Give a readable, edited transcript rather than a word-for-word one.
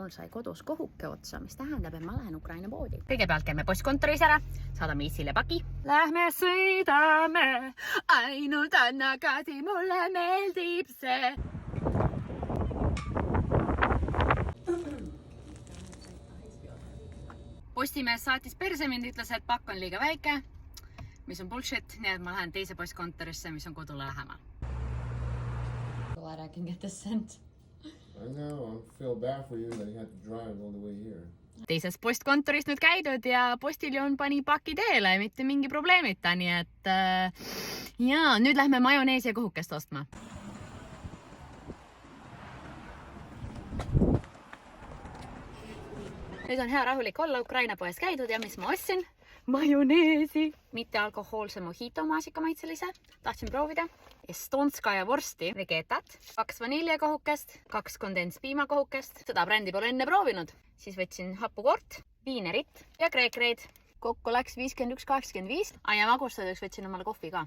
mul sai kodus kohuke otsa, mis tähendab, et ma lähen Ukraina poodi. Kõigepealt käime postkontoris ära, saadame Issile paki. Lähme sõidame, ainult anna Kadi, mulle meeldib see. Postimees saatis perse, mind ütles, et pakk on liiga väike, mis on bullshit, nii et ma lähen teise postkontorisse, mis on kodule lähemal. Glad I can get this sent. I know, I feel bad for you that you have to drive all the way here. Teises postkontoris nüüd käidud ja postiljon pani paki teele, mitte mingi probleemita, nii et ja nüüd lähme majoneesi ja kohukest ostma. Nüüd on hea rahulik olla Ukraina poes käidud ja mis ma ostsin? Majoneesi. Mitte alkohoolse mojito maasikamaitselise. Tahtsin proovida. Estonskaja vorsti vegetat. 2 vaniljekohukest, 2 kondenspiimakohukest. Seda brändi pole enne proovinud. Siis võtsin hapukort, viinerit ja kreekreid. Kokku läks 51,85. Ja magustadeks võtsin omale kohvi ka.